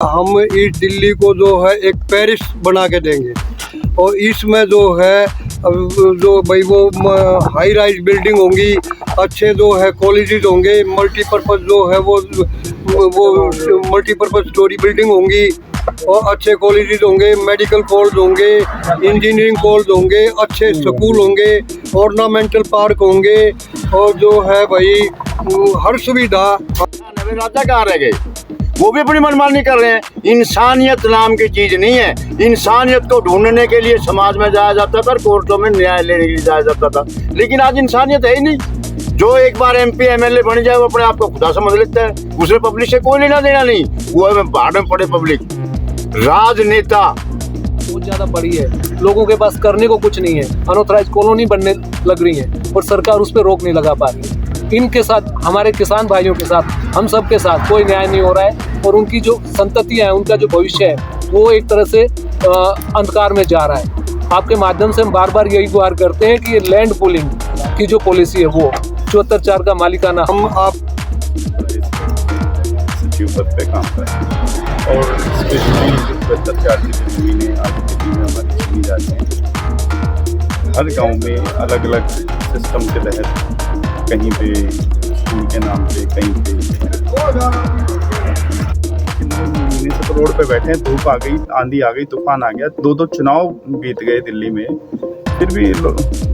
हम इस दिल्ली को जो है एक पेरिस बना के देंगे और इसमें जो है जो भाई वो हाई राइज बिल्डिंग होंगी, अच्छे जो है कॉलेजेस होंगे, मल्टीपर्पज़ जो है वो मल्टीपर्पज़ स्टोरी बिल्डिंग होंगी और अच्छे कॉलेजेस होंगे, मेडिकल कॉलेज होंगे, इंजीनियरिंग कॉलेज होंगे, अच्छे स्कूल होंगे, ऑर्नामेंटल पार्क होंगे और जो है भाई हर सुविधा। राजा कहाँ रह गए? वो भी अपनी मनमानी कर रहे हैं। इंसानियत नाम की चीज नहीं है। इंसानियत को ढूंढने के लिए समाज में जाया जाता था, कोर्टों में न्याय लेने के लिए जाया जाता था, लेकिन आज इंसानियत है ही नहीं। जो एक बार MP MLA बन जाए वो अपने आप को खुदा समझ लेता है, उसे पब्लिक से कोई लेना देना नहीं, वो है भाड़ में पड़े पब्लिक। राजनेता बहुत ज्यादा बड़ी है, लोगों के पास करने को कुछ नहीं है, अनऑथराइज कॉलोनी बनने लग रही है और सरकार उस पर रोक नहीं लगा पा रही। इनके साथ, हमारे किसान भाइयों के साथ, हम सब के साथ कोई न्याय नहीं हो रहा है और उनकी जो संततियां हैं, उनका जो भविष्य है वो एक तरह से अंधकार में जा रहा है। आपके माध्यम से हम बार बार यही गुहार करते हैं कि ये लैंड पूलिंग की जो पॉलिसी है वो 74/4 का मालिकाना हम आप सचिव पद पे काम कर रहे हैं और स्पेशली 74/4 की ज़मीनें आज की दिन में हमारी छीनी जाती हैं। हर गांव में अलग अलग सिस्टम के तहत कहीं पे स्कूल के नाम पे, कहीं पे महीने से तो रोड पे बैठे हैं, धूप आ गई, आंधी आ गई, तूफान आ गया, 2 चुनाव बीत गए दिल्ली में, फिर भी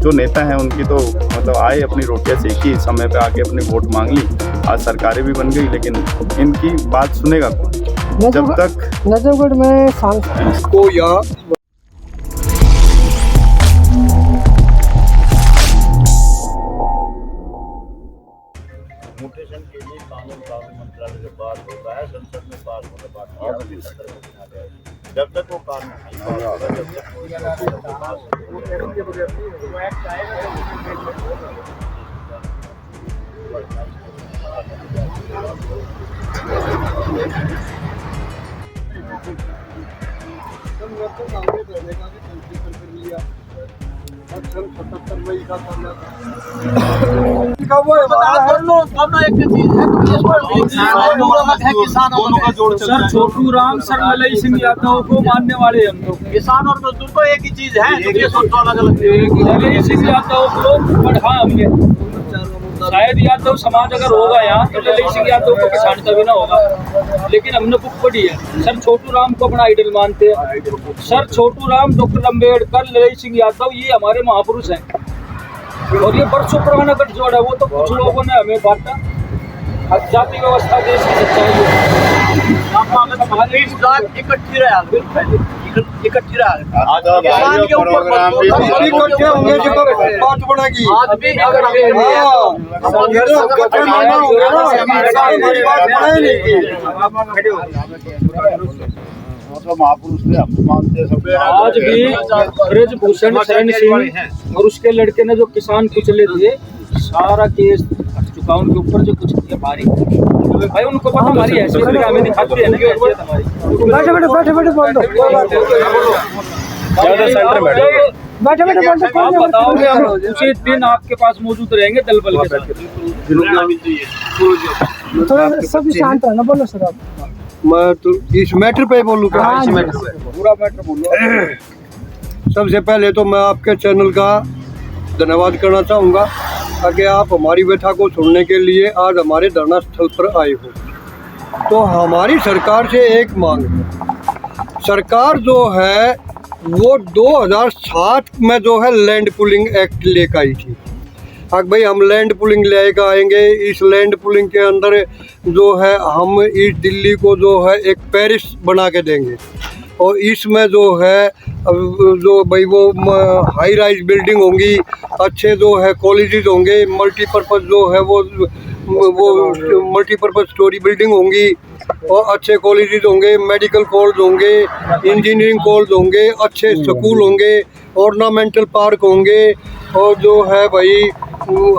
जो नेता हैं उनकी तो मतलब आए, अपनी रोटियां सेकी, समय पे आके अपनी वोट मांग ली, आज सरकारें भी बन गई, लेकिन इनकी बात सुनेगा कौन? जब तक नजफगढ़ में सांसद को या म्यूटेशन के लिए कानून मंत्रालय से बात होता है, संसद में पास होने बाद जब तक वो कानून नहीं पास होगा, जब तक वो पास सर छोटू राम, सर ललई सिंह यादव को मानने वाले हम लोग। किसान और मजदूर तो एक ही चीज है, ये सोचो अलग अलग। ललई सिंह यादव को बढ़ा हमने, शायद यादव समाज अगर होगा यहाँ तो ललई सिंह यादव को किसान का भी ना होगा, लेकिन हमने बुक पढ़ी है। सर छोटू राम को अपना आइडल मानते हैं। सर छोटू राम, डॉक्टर अम्बेडकर, ललई सिंह यादव, ये हमारे महापुरुष हैं और ये बरसों पुराना गठजोड़ है। वो तो कुछ लोगों ने हमें बांटा, जाति व्यवस्था देश की सच्चाई है। इकट्ठी रहा, इकट्ठी रहा। किसान के ऊपर इकट्ठे होंगे जब बात बढ़ेगी। आज भी अगर आज भी ब्रजभूषण शरण सिंह और उसके लड़के ने जो किसान कुचले थे, सारा केस हट चुका उनके ऊपर। जो कुछ किया भारी भाई, उनको पता हमारी हैसियत में हमें दिखाती है ना कि हैसियत हमारी। बैठे बोल दो, बैठे आप बताओगे, हम उसी दिन आपके पास मौजूद रहेंगे दल बल के साथ। थोड़ा सब शांत रहना, बोलो सर आप। मैं तो इस मैटर पे बोलूँ क्या? हाँ, इस मैटर पे पूरा मैटर बोलो। सबसे पहले तो मैं आपके चैनल का धन्यवाद करना चाहूँगा ताकि आप हमारी व्यथा को सुनने के लिए आज हमारे धरना स्थल पर आए हो। तो हमारी सरकार से एक मांग है। सरकार जो है वो 2007 में जो है लैंड पुलिंग एक्ट लेकर आई थी। हाँ भाई, हम लैंड पुलिंग लेकर आएंगे। इस लैंड पुलिंग के अंदर जो है हम इस दिल्ली को जो है एक पेरिस बना के देंगे और इसमें जो है जो भाई वो हाई राइज बिल्डिंग होंगी, अच्छे जो है कॉलेजेस होंगे, मल्टीपर्पज़ जो है वो मल्टीपर्पज़ स्टोरी बिल्डिंग होंगी और अच्छे कॉलेजेस होंगे, मेडिकल कॉलेज होंगे, इंजीनियरिंग कॉलेज होंगे, अच्छे स्कूल होंगे, ऑर्नामेंटल पार्क होंगे और जो है भाई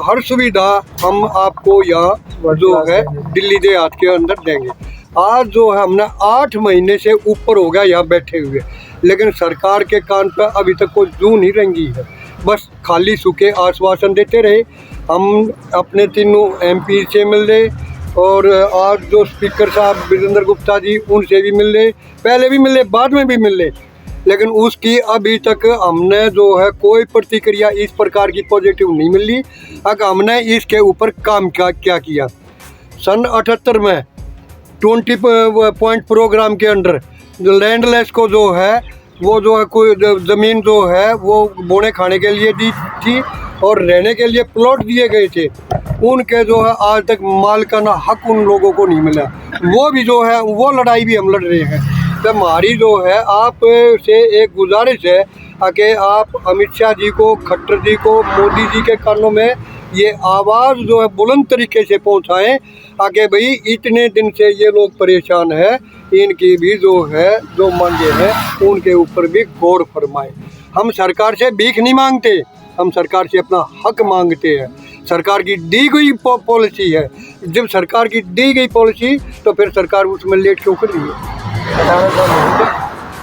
हर सुविधा हम आपको यहाँ जो है दिल्ली देहात के अंदर देंगे। आज जो है हमने 8 महीने से ऊपर हो गया यहाँ बैठे हुए, लेकिन सरकार के कान पर अभी तक कोई जू नहीं रंगी है। बस खाली सूखे आश्वासन देते रहे। हम अपने तीनों MP से मिल रहे, और आज जो स्पीकर साहब विजेंद्र गुप्ता जी, उनसे भी मिल ले, पहले भी मिले, बाद में भी मिल ले, लेकिन उसकी अभी तक हमने जो है कोई प्रतिक्रिया इस प्रकार की पॉजिटिव नहीं मिली। अगर हमने इसके ऊपर काम क्या किया, सन 78 में 20 पॉइंट प्रोग्राम के अंडर जो लैंडलेस को जो है वो जो है कोई ज़मीन जो है वो बोने खाने के लिए दी थी और रहने के लिए प्लॉट दिए गए थे, उनके जो है आज तक मालिकाना हक उन लोगों को नहीं मिला। वो भी जो है वो लड़ाई भी हम लड़ रहे हैं। तो हमारी जो है आप से एक गुजारिश है कि आप अमित शाह जी को, खट्टर जी को, मोदी जी के कानों में ये आवाज़ जो है बुलंद तरीके से पहुंचाएं कि भाई इतने दिन से ये लोग परेशान हैं, इनकी भी जो है जो मांगे हैं उनके ऊपर भी गौर फरमाएं। हम सरकार से भीख नहीं मांगते, हम सरकार से अपना हक मांगते हैं। सरकार की दी गई पॉलिसी है, जब सरकार की दी गई पॉलिसी तो फिर सरकार उसमें लेट क्यों कर रही है?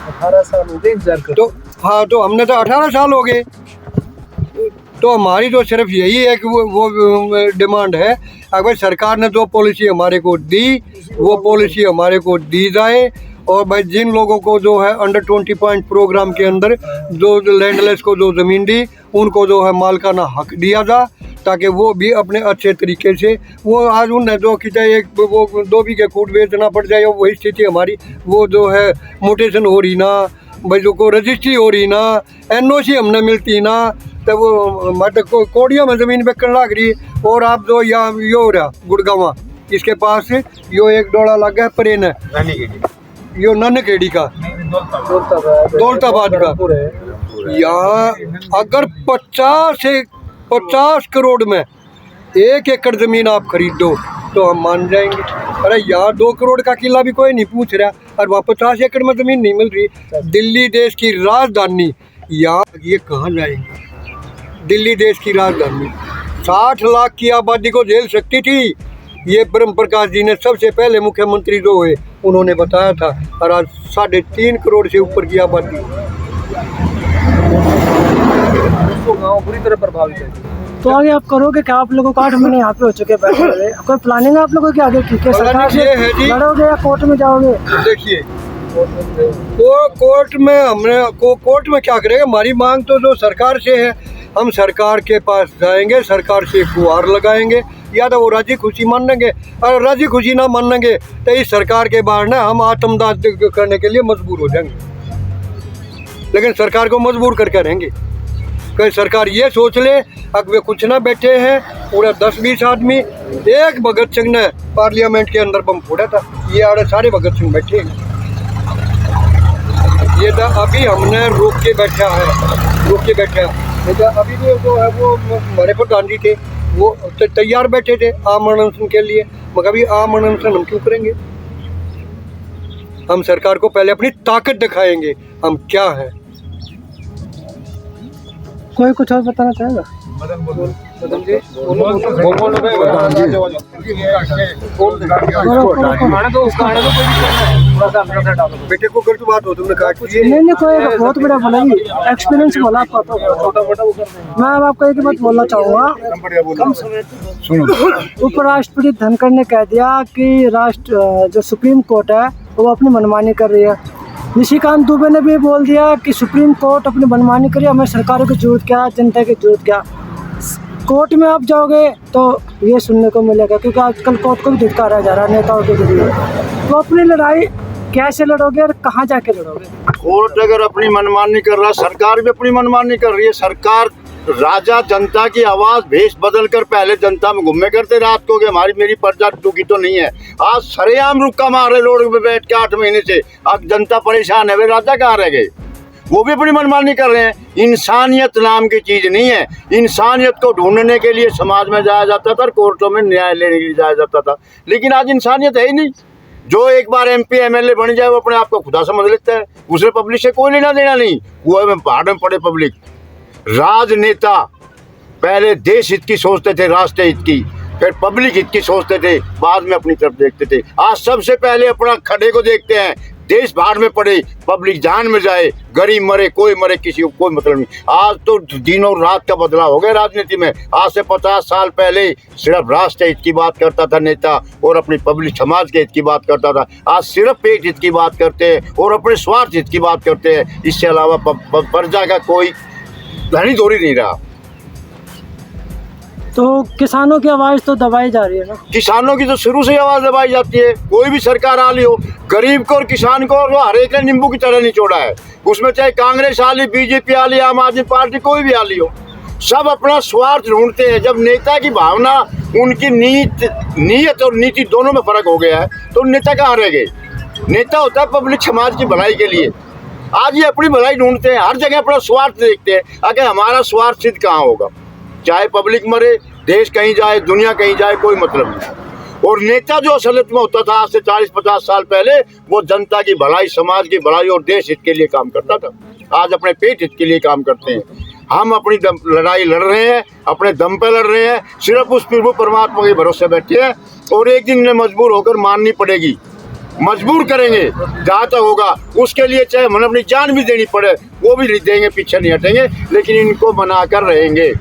18 साल हो गए इंतजार कर। तो हाँ, तो हमने तो 18 साल हो गए। तो हमारी तो सिर्फ यही है कि वो डिमांड है, अगर सरकार ने जो पॉलिसी हमारे को दी वो पॉलिसी हमारे को दी जाए। और भाई जिन लोगों को जो है अंडर 20 पॉइंट प्रोग्राम के अंदर जो लैंडलेस को जो ज़मीन दी, उनको जो है मालिकाना हक दिया जा, ताकि वो भी अपने अच्छे तरीके से, वो आज उन्हें जो कि चाहे एक वो 2 बीघे फूट बेचना पड़ जाए, वही स्थिति हमारी वो जो है म्यूटेशन हो रही ना, भाई जो को रजिस्ट्री हो रही ना, NOC हमने मिलती ना, तब वो मतलब कोड़ियों में ज़मीन बेचने लग रही। और आप जो यहाँ यो हो रहा गुड़गावा, इसके पास यो एक डोड़ा लग गया परेन है, यो ननखेड़ी का, दौलताबाद का। यहाँ अगर 50 करोड़ में 1 एकड़ ज़मीन आप खरीदो तो हम मान जाएंगे। अरे यहाँ 2 करोड़ का किला भी कोई नहीं पूछ रहा, और वहाँ 50 एकड़ में ज़मीन नहीं मिल रही। दिल्ली देश की राजधानी, यहाँ ये कहाँ जाएंगे? दिल्ली देश की राजधानी 60 लाख की आबादी को झेल सकती थी। ये ब्रह्म प्रकाश जी ने सबसे पहले मुख्यमंत्री जो हुए उन्होंने बताया था, और आज 3.5 करोड़ से ऊपर की आबादी। गाँव पूरी तरह प्रभावित है। तो आगे आप करोगे क्या? आप लोगों को 8 महीने यहाँ पे हो चुके बैठे हुए, कोई प्लानिंग है आप लोगों की आगे की? क्या सरकार से ये है जी, लड़ोगे या कोर्ट में जाओगे? देखिए कोर्ट में हमने कोर्ट में क्या करेगा? हमारी मांग तो जो सरकार से है, हम सरकार के पास जाएंगे, सरकार से गुहार लगाएंगे, या तो वो राजी खुशी मानेंगे, और राजी खुशी ना मानेंगे तो इस सरकार के बाहर ना हम आत्मदाह करने के लिए मजबूर हो जाएंगे। लेकिन सरकार को मजबूर करके रहेंगे। कहीं सरकार ये सोच ले अब वे कुछ ना बैठे हैं, पूरा 10-20 आदमी, एक भगत सिंह ने पार्लियामेंट के अंदर बम फोड़ा था, ये आड़े सारे भगत सिंह बैठे हैं। ये तो अभी हमने रोक के बैठा है। तो अभी जो है वो हमारे प्रधान जी थे, वो तैयार बैठे थे आम अनशन के लिए, मगर अभी आम अनशन हम क्यों करेंगे? हम सरकार को पहले अपनी ताकत दिखाएंगे, हम क्या है। कोई कुछ और बताना चाहेगा? बेटे को गलत बात हो, तुमने कहा कि नहीं कोई बहुत बड़ा बोला, एक्सपीरियंस बोला आपका। तो मैं अब आपको एक बात बोलना चाहूँगा। उपराष्ट्रपति धनखड़ ने कह दिया कि जो सुप्रीम कोर्ट है वो अपनी मनमानी कर रही है। निशिकांत दुबे ने भी बोल दिया कि सुप्रीम कोर्ट अपनी मनमानी करिए, हमें सरकारों की जरूरत क्या, जनता की जरूरत क्या। कोर्ट में आप जाओगे तो ये सुनने को मिलेगा, क्योंकि आजकल कोर्ट को भी धिक्कारा जा रहा है नेताओं के जरिए। तो अपनी लड़ाई कैसे लड़ोगे और कहाँ जाके लड़ोगे? कोर्ट अगर अपनी मनमानी कर रहा है, सरकार भी अपनी मनमानी कर रही है। सरकार राजा जनता की आवाज भेष बदल कर पहले जनता में घूमे करते रात को कि हमारी मेरी प्रजा दुखी तो नहीं है। आज सरेआम रुक्का मार रहे रोड पे बैठ के 8 महीने से। अब जनता परेशान है, वे राजा कहाँ रह गए? वो भी अपनी मनमानी कर रहे हैं। इंसानियत नाम की चीज नहीं है। इंसानियत को ढूंढने के लिए समाज में जाया जाता था और कोर्टों में न्याय लेने के लिए जाया जाता था, लेकिन आज इंसानियत है ही नहीं। जो एक बार MP MLA बन जाए वो अपने आप को खुदा समझ लेता है, उसे पब्लिक से कोई लेना देना नहीं। वो है पहाड़ में पड़े पब्लिक। राजनेता पहले देश हित की सोचते थे, राष्ट्र हित की, फिर पब्लिक हित की सोचते थे, बाद में अपनी तरफ देखते थे। आज सबसे पहले अपना खड़े को देखते हैं, देश बाढ़ में पड़े, पब्लिक जान में जाए, गरीब मरे, कोई मरे, किसी को कोई मतलब नहीं। आज तो दिन और रात का बदलाव हो गया राजनीति में। आज से 50 साल पहले सिर्फ राष्ट्र हित की बात करता था नेता और अपनी पब्लिक समाज के हित की बात करता था। आज सिर्फ पेट हित की बात करते हैं और अपने स्वार्थ हित की बात करते हैं। इससे अलावा प्रजा का कोई धनी धोरी नहीं रहा। तो किसानों की आवाज़ तो दबाई जा रही है ना। किसानों की तो शुरू से आवाज दबाई जाती है। कोई भी सरकार आ ली हो, गरीब को और किसान को वो हर एक ने नींबू की तरह निचोड़ा है। उसमें चाहे कांग्रेस आ ली, बीजेपी आ ली, आम आदमी पार्टी कोई भी आ ली हो, सब अपना स्वार्थ ढूंढते हैं। जब नेता की भावना, उनकी नीयत और नीति दोनों में फर्क हो गया है तो नेता कहाँ रह गए। नेता होता है पब्लिक समाज की भलाई के लिए। आज ये अपनी भलाई ढूंढते हैं, हर जगह अपना स्वार्थ देखते हैं। अगर हमारा स्वार्थ सिद्ध कहाँ होगा। चाहे पब्लिक मरे, देश कहीं जाए, दुनिया कहीं जाए, कोई मतलब नहीं। और नेता जो असलियत में होता था आज से 40-50 साल पहले, वो जनता की भलाई, समाज की भलाई और देश हित के लिए काम करता था। आज अपने पेट हित के लिए काम करते हैं। हम अपनी लड़ाई लड़ रहे हैं, अपने दम पे लड़ रहे हैं, सिर्फ उस प्रभु परमात्मा के भरोसे बैठे हैं। और एक दिन इन्हें मजबूर होकर माननी पड़ेगी, मजबूर करेंगे जहाँ तक होगा। उसके लिए चाहे हमें अपनी जान भी देनी पड़े, वो भी देंगे, पीछे नहीं हटेंगे, लेकिन इनको बना कर रहेंगे।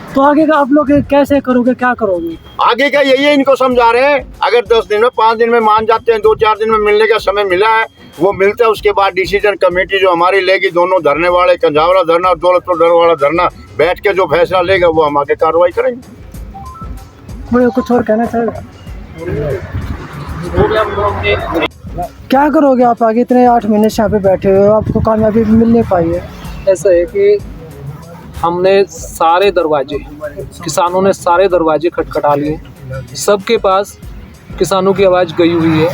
तो आगे का आप लोग कैसे करोगे, क्या करोगे? आगे का यही है, इनको समझा रहे हैं। अगर 10 दिन में, 5 दिन में मान जाते हैं, 2-4 दिन में मिलने का समय मिला है, वो मिलता है। उसके बाद डिसीजन कमेटी जो हमारी लेगी, दोनों धरने वाले, कंझावरा धरना और दौलतपुर धरने वाला धरना, बैठ के जो फैसला लेगा वो हम आगे कार्रवाई करेंगे। वो कुछ और कहना चाहेगा? क्या करोगे आप आगे? इतने 8 महीने से यहाँ पे बैठे हुए हो, आपको कामयाबी मिल नहीं पाई है। ऐसा है कि हमने सारे दरवाजे, किसानों ने सारे दरवाजे खटखटा लिए। सबके पास किसानों की आवाज़ गई हुई है।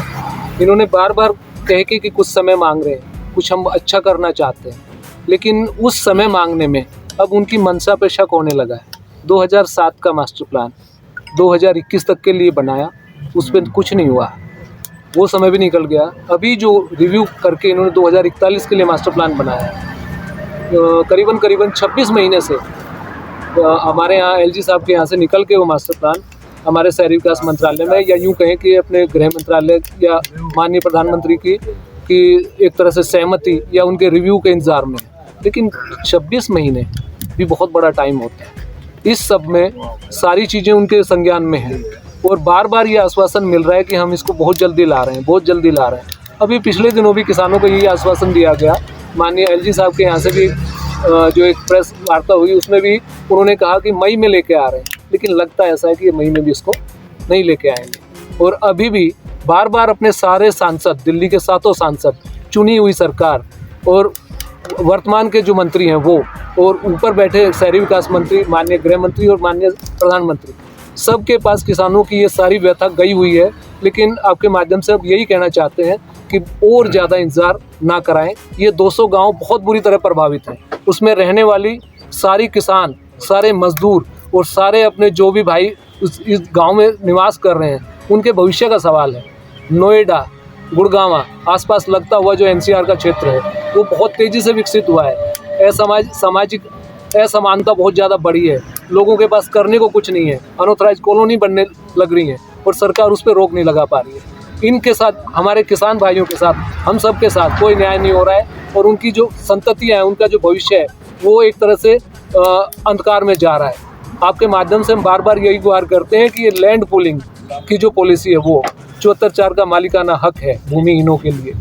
इन्होंने बार बार कह के कि कुछ समय मांग रहे हैं, कुछ हम अच्छा करना चाहते हैं, लेकिन उस समय मांगने में अब उनकी मंशा पे शक होने लगा है। 2007 का मास्टर प्लान 2021 तक के लिए बनाया, उस पर कुछ नहीं हुआ, वो समय भी निकल गया। अभी जो रिव्यू करके इन्होंने 2041 के लिए मास्टर प्लान बनाया है, करीबन 26 महीने से हमारे यहाँ एलजी साहब के यहाँ से निकल के वो मास्टर प्लान हमारे शहरी विकास मंत्रालय में, या यूँ कहें कि अपने गृह मंत्रालय या माननीय प्रधानमंत्री की एक तरह से सहमति या उनके रिव्यू के इंतज़ार में। लेकिन 26 महीने भी बहुत बड़ा टाइम होता है। इस सब में सारी चीज़ें उनके संज्ञान में हैं और बार बार ये आश्वासन मिल रहा है कि हम इसको बहुत जल्दी ला रहे हैं, बहुत जल्दी ला रहे हैं। अभी पिछले दिनों भी किसानों को यही आश्वासन दिया गया। माननीय एलजी साहब के यहाँ से भी जो एक प्रेस वार्ता हुई, उसमें भी उन्होंने कहा कि मई में लेके आ रहे हैं, लेकिन लगता ऐसा है कि मई में भी इसको नहीं लेके आएंगे। और अभी भी बार बार अपने सारे सांसद, दिल्ली के 7 सांसद, चुनी हुई सरकार और वर्तमान के जो मंत्री हैं वो, और ऊपर बैठे शहरी विकास मंत्री, माननीय गृह मंत्री और माननीय प्रधानमंत्री, सबके पास किसानों की ये सारी व्यथा गई हुई है। लेकिन आपके माध्यम से अब यही कहना चाहते हैं कि और ज़्यादा इंतज़ार ना कराएं। ये 200 गांव बहुत बुरी तरह प्रभावित हैं। उसमें रहने वाली सारी किसान, सारे मजदूर और सारे अपने जो भी भाई इस गांव में निवास कर रहे हैं, उनके भविष्य का सवाल है। नोएडा, गुड़गांव आसपास लगता हुआ जो एनसीआर का क्षेत्र है, वो बहुत तेज़ी से विकसित हुआ है। सामाजिक असमानता बहुत ज़्यादा बढ़ी है। लोगों के पास करने को कुछ नहीं है। अनऑथराइज कॉलोनी बनने लग रही हैं और सरकार उस पर रोक नहीं लगा पा रही है। इनके साथ, हमारे किसान भाइयों के साथ, हम सब के साथ कोई न्याय नहीं हो रहा है और उनकी जो संततियाँ हैं, उनका जो भविष्य है, वो एक तरह से अंधकार में जा रहा है। आपके माध्यम से हम बार बार यही गुहार करते हैं कि ये लैंड पूलिंग की जो पॉलिसी है, वो 74(4) का मालिकाना हक है भूमिहीनों के लिए,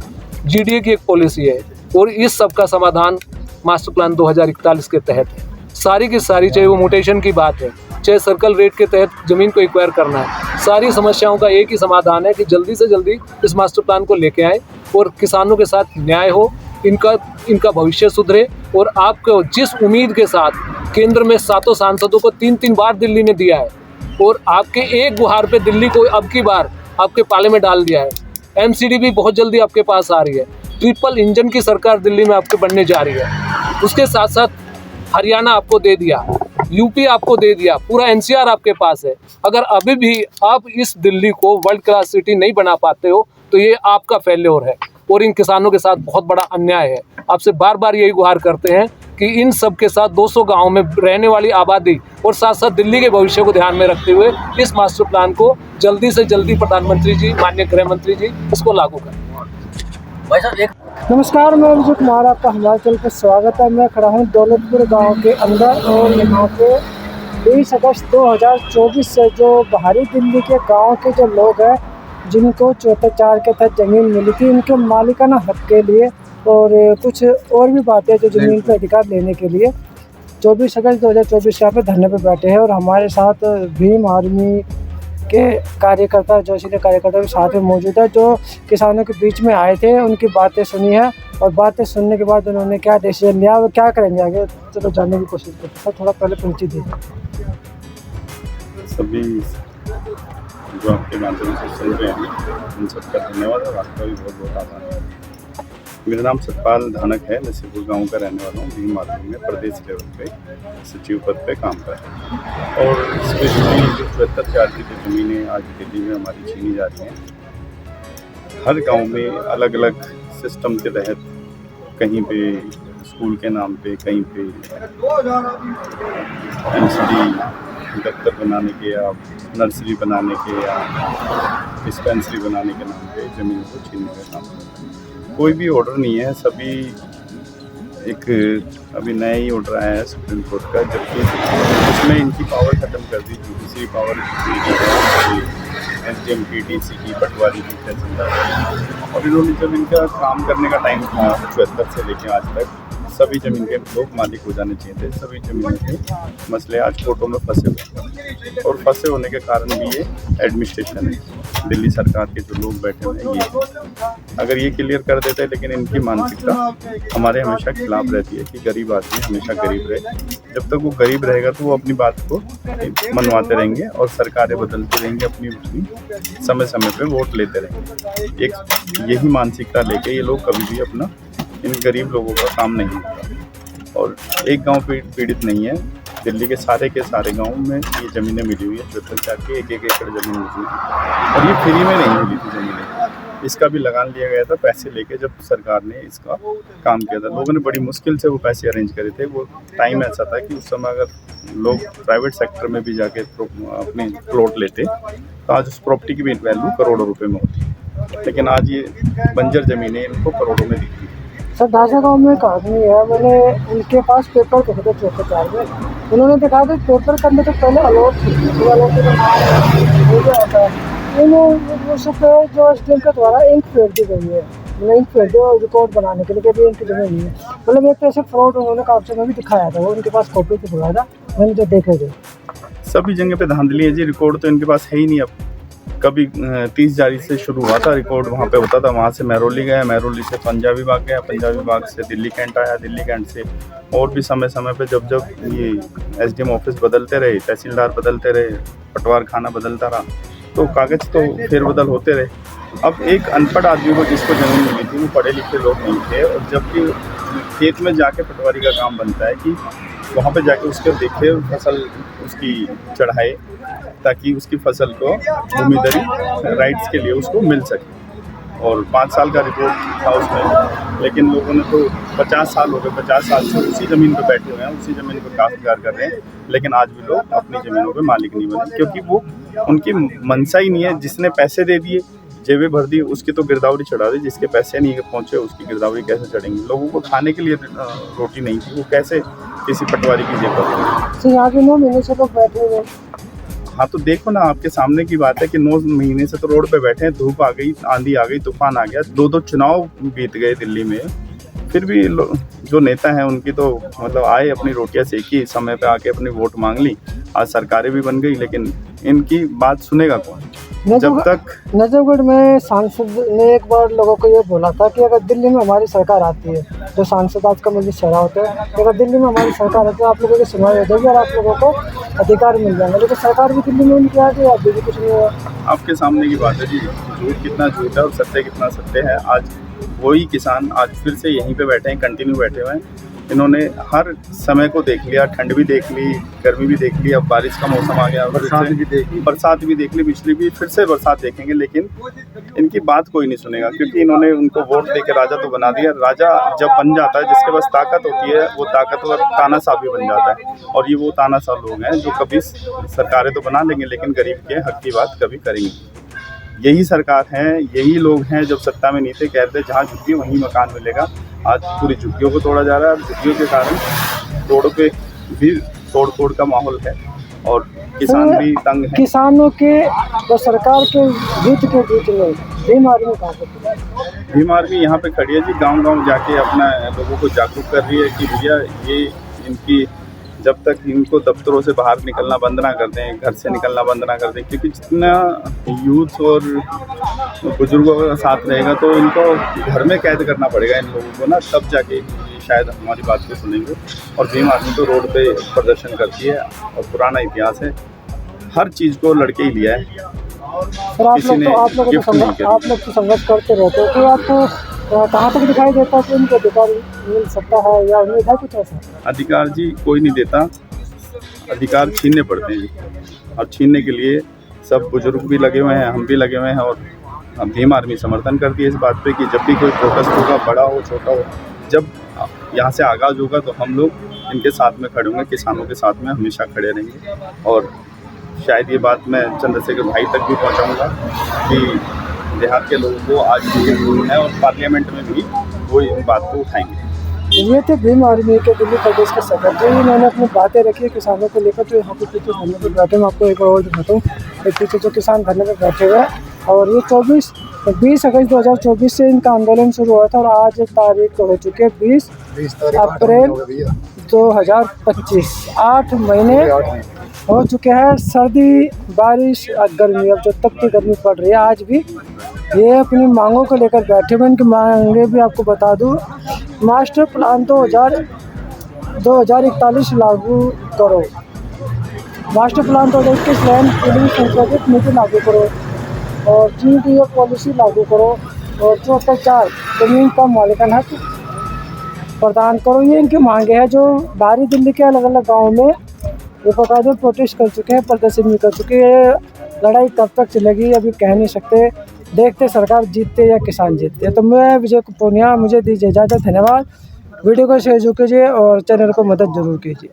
जीडीए की एक पॉलिसी है, और इस सब का समाधान मास्टर प्लान 2041 के तहत है। सारी की सारी, चाहे वो म्यूटेशन की बात है, चाहे सर्कल रेट के तहत ज़मीन को एक्वायर करना है, सारी समस्याओं का एक ही समाधान है कि जल्दी से जल्दी इस मास्टर प्लान को लेके आएँ और किसानों के साथ न्याय हो, इनका भविष्य सुधरे। और आपको जिस उम्मीद के साथ केंद्र में 7 सांसदों को 3-3 बार दिल्ली ने दिया है, और आपके एक गुहार पे दिल्ली को अब की बार आपके पाले में डाल दिया है। एमसीडी भी बहुत जल्दी आपके पास आ रही है। ट्रिपल इंजन की सरकार दिल्ली में आपके बनने जा रही है। उसके साथ साथ हरियाणा आपको दे दिया, यूपी आपको दे दिया, पूरा एनसीआर आपके पास है। अगर अभी भी आप इस दिल्ली को वर्ल्ड क्लास सिटी नहीं बना पाते हो, तो ये आपका फेल्योर है और इन किसानों के साथ बहुत बड़ा अन्याय है। आपसे बार बार यही गुहार करते हैं कि इन सब के साथ 200 गाँव में रहने वाली आबादी और साथ साथ दिल्ली के भविष्य को ध्यान में रखते हुए इस मास्टर प्लान को जल्दी से जल्दी प्रधानमंत्री जी, माननीय गृह मंत्री जी, इसको लागू करें। नमस्कार, मैं विजय कुमार, आपका हिमाचल पर स्वागत है। मैं खड़ा हूँ दौलतपुर गांव के अंदर और यहाँ पे 20 अगस्त 2024 से जो बाहरी दिल्ली के गांव के जो लोग हैं जिनको 4 के तहत ज़मीन मिली थी, उनके मालिकाना हक के लिए और कुछ और भी बातें जो ज़मीन पर अधिकार लेने के लिए 24 अगस्त 2024 यहाँ पे धरने पे बैठे हैं। और हमारे साथ भीम आर्मी के कार्यकर्ता, जोशीले कार्यकर्ता भी साथ में मौजूद है, जो किसानों के बीच में आए थे। उनकी बातें सुनी है और बातें सुनने के बाद उन्होंने क्या डिसीजन लिया, वो क्या करेंगे आगे, चलो जानने की कोशिश करते हैं। थोड़ा पहले परिचय दीजिए। सभी जो आपके माध्यम से सुन रहे हैं उन सबका धन्यवाद और आपका भी बहुत बहुत आभार। मेरा नाम सतपाल धानक है, नसीपुर गांव का रहने वाला हूँ। भीम आर्मी में प्रदेश लेवल पे सचिव पद पे काम कर रहा हूँ। और स्पेशली जो 74 की जो ज़मीनें आज दिल्ली में हमारी छीनी जा रही हैं, हर गांव में अलग अलग सिस्टम के तहत, कहीं पे स्कूल के नाम पे, कहीं पे एनसीडी दफ्तर बनाने के या नर्सरी बनाने के या डिस्पेंसरी बनाने के नाम पे ज़मीनों को छीनने का काम। कोई भी ऑर्डर नहीं है, सभी एक अभी नया ही ऑर्डर आया है सुप्रीम कोर्ट का, जबकि उसमें इनकी पावर ख़त्म कर दी, जुडिशरी पावर SDM की, DC की, पटवारी की, तहसीलदार। और इन्होंने जब इनका काम करने का टाइम था 74 से लेकर आज तक, सभी ज़मीन के लोग मालिक हो जाने चाहिए थे। सभी ज़मीन के मसले आज कोर्टों में फंसे हुए और फंसे होने के कारण भी ये एडमिनिस्ट्रेशन है, दिल्ली सरकार के जो लोग बैठे हुए हैं, ये अगर ये क्लियर कर देते हैं, लेकिन इनकी मानसिकता हमारे हमेशा खिलाफ रहती है कि गरीब आदमी हमेशा गरीब रहे। जब तक वो गरीब रहेगा तो वो अपनी बात को मनवाते रहेंगे और सरकारें बदलती रहेंगी, अपनी समय समय पे वोट लेते रहेंगे। एक यही मानसिकता लेके ये लोग कभी भी अपना इन गरीब लोगों का काम नहीं होता। और एक गांव पीड़ित नहीं है, दिल्ली के सारे गांव में ये ज़मीनें मिली हुई है। 74 की एक एकड़ ज़मीन मिली है और ये फ्री में नहीं मिली थी ज़मीनें, इसका भी लगान लिया गया था पैसे लेके। जब सरकार ने इसका काम किया था, लोगों ने बड़ी मुश्किल से वो पैसे अरेंज करे थे। वो टाइम ऐसा था कि उस समय अगर लोग प्राइवेट सेक्टर में भी जाके अपने प्लॉट लेते तो आज उस प्रॉपर्टी की भी वैल्यू करोड़ों रुपए में होती, लेकिन आज ये बंजर ज़मीनें इनको करोड़ों में दिखती। सर, ढांचा गांव में एक आदमी है, मैंने उनके पास पेपर देखे थे 4 में। उन्होंने दिखाया था पेपर करने तो पहले अलॉट होता है, उस पर जो SDM के द्वारा इंक फेर दी गई है, इंक फेर दी और रिकॉर्ड बनाने के लिए कि इनकी जमीन नहीं है। मतलब एक तरह से फ्रॉड उन्होंने कागजों में भी दिखाया था, वो उनके पास कॉपी से बुलाया था, मैंने जो देखे थे। सभी जगह पे धांधली है जी, रिकॉर्ड तो इनके पास है ही नहीं। अब कभी 30 जारी से शुरू हुआ था रिकॉर्ड, वहाँ पे होता था, वहाँ से महरौली गया, महरौली से पंजाबी बाग गया, पंजाबी बाग से दिल्ली कैंट आया, दिल्ली कैंट से और भी समय समय पे जब ये SDM ऑफिस बदलते रहे, तहसीलदार बदलते रहे, पटवार खाना बदलता रहा, तो कागज़ तो फेरबदल होते रहे। अब एक अनपढ़ आदमी को जिसको ज़मीन मिली थी, वो पढ़े लिखे लोग नहीं थे, और जबकि खेत में जाके पटवारी का काम बनता है कि वहाँ पे जाके उसके देखे, फसल उसकी चढ़ाए, ताकि उसकी फसल को भूमिधरी राइट्स के लिए उसको मिल सके। और 5 साल का रिपोर्ट था उसमें, लेकिन लोगों ने तो 50 साल हो गए, 50 साल से उसी ज़मीन पर बैठे हुए हैं, उसी ज़मीन पर काश्तकार कर रहे हैं, लेकिन आज भी लोग अपनी ज़मीनों पे मालिक नहीं बने, क्योंकि वो उनकी मनसा ही नहीं है। जिसने पैसे दे दिए, जेबें भर दी, उसकी तो गिरदावरी चढ़ा दी, जिसके पैसे नहीं पहुँचे उसकी गिरदावरी कैसे चढ़ेंगी। लोगों को खाने के लिए रोटी नहीं थी, वो कैसे किसी पटवारी की जेब भरेंगे। तो यहाँ पे 9 महीने से लोग बैठे हुए हैं। हाँ, तो देखो ना, आपके सामने की बात है कि 9 महीने से तो रोड पे बैठे हैं। धूप आ गई, आंधी आ गई, तूफान आ गया, 2 चुनाव बीत गए दिल्ली में, फिर भी जो नेता हैं उनकी तो मतलब आए, अपनी रोटियां सेकी, समय पे आके अपनी वोट मांग ली, आज सरकारें भी बन गई, लेकिन इनकी बात सुनेगा कौन? जब तक नजफगढ़ में सांसद ने एक बार लोगों को ये बोला था कि अगर दिल्ली में हमारी सरकार आती है, जो सांसद आज का मुझे शहरा होते हैं, अगर दिल्ली में हमारी सरकार आती है आप लोगों की सुनवाई हो जाएगी और आप लोगों को अधिकार मिल जाएंगे, लेकिन सरकार भी दिल्ली में उनकी आ गई, अभी भी कुछ नहीं हुआ। आपके सामने की बात है जी, झूठ कितना झूठ है और सत्य कितना सत्य है। आज वही किसान आज फिर से यहीं पे बैठे हैं, कंटिन्यू बैठे हुए हैं। इन्होंने हर समय को देख लिया, ठंड भी देख ली, गर्मी भी देख ली, अब बारिश का मौसम आ गया, बरसात भी देख ली, पिछली भी, फिर से बरसात देखेंगे, लेकिन इनकी बात कोई नहीं सुनेगा, क्योंकि इन्होंने उनको वोट देके राजा तो बना दिया। राजा जब बन जाता है, जिसके पास ताकत होती है, वो ताकतवर तानाशाह भी बन जाता है, और ये वो तानाशाह लोग हैं जो कभी सरकारें तो बना लेंगे, लेकिन गरीब के हक की बात कभी करेंगे। यही सरकार है, यही लोग हैं जब सत्ता में नहीं थे कह रहे थे जहाँ झुग्गी वहीं मकान मिलेगा। आज पूरी झुग्गियों को तोड़ा जा रहा है। झुग्गियों के कारण रोडों पे भी तोड़ का माहौल है और किसान भी तंग हैं। किसानों के और सरकार के हित के बीच में भीम आर्मी कहाँ पे? भीम आर्मी यहाँ पे खड़ी है जी, गांव-गांव जाके अपना लोगों को जागरूक कर रही है कि भैया ये इनकी जब तक इनको दफ्तरों से बाहर निकलना बंद ना कर दें, घर से निकलना बंद ना कर दें, क्योंकि जितना यूथ और बुजुर्गों का साथ रहेगा तो इनको घर में कैद करना पड़ेगा इन लोगों को ना, तब जाके शायद हमारी बात को सुनेंगे। और भीम आर्मी तो रोड पे प्रदर्शन करती है और पुराना इतिहास है, हर चीज़ को लड़के ही लिया है। सर आप किसी लोग ने तो आप लोग गिफ्ट तो नहीं किया। आप लोग तो संघर्ष करते रहते हो, तो आपको कहाँ तक दिखाई देता है कि उनको अधिकार मिल सकता है या उम्मीद है कुछ ऐसा? अधिकार जी कोई नहीं देता, अधिकार छीनने पड़ते हैं और छीनने के लिए सब बुजुर्ग भी लगे हुए हैं, हम भी लगे हुए हैं। और भीम आर्मी समर्थन करती है इस बात पे कि जब भी कोई प्रोटेस्ट होगा, बड़ा हो छोटा हो, जब यहाँ से आगाज़ होगा तो हम लोग इनके साथ में खड़े होंगे, किसानों के साथ में हमेशा खड़े रहेंगे। और शायद ये बात मैं चंद्रशेखर भाई तक भी पहुँचाऊँगा कि देहात के लोगों को आज भी जरूर है और पार्लियामेंट में भी वो इन बात को उठाएंगे। ये थे भीम आर्मी के दिल्ली प्रदेश के सेक्रेटरी, इन्होंने अपनी बातें रखी किसानों को लेकर। तो यहाँ पे पीछे धरने पर बैठे, मैं आपको एक बार और दिखाता हूँ, एक पीछे जो किसान धरने पर बैठे हुए हैं। और ये 20 अगस्त 2024 से इनका आंदोलन शुरू हुआ था और आज तारीख हो चुकी है 20 अप्रैल 2025। 8 महीने हो चुके हैं। सर्दी, बारिश, गर्मी, अब जो तपती गर्मी पड़ रही है आज भी ये अपनी मांगों को लेकर बैठे हुए। इनकी मांगे भी आपको बता दूं, मास्टर प्लान 2041 लागू करो, मास्टर प्लान 2021 लैंड पूलिंग संशोधित नीति लागू करो और GDF पॉलिसी लागू करो और 74 जमीन का मालिकाना हक प्रदान करो। ये इनकी मांगे हैं जो बाहरी दिल्ली के अलग अलग गाँव में ये बकायदे प्रोटेस्ट कर चुके हैं, प्रदर्शन भी कर चुके हैं। लड़ाई कब तक चलेगी अभी कह नहीं सकते, देखते सरकार जीतते या किसान जीतते। तो मैं विजय पूनिया, मुझे दीजिए इजाज़त। धन्यवाद। वीडियो को शेयर कीजिए और चैनल को मदद जरूर कीजिए।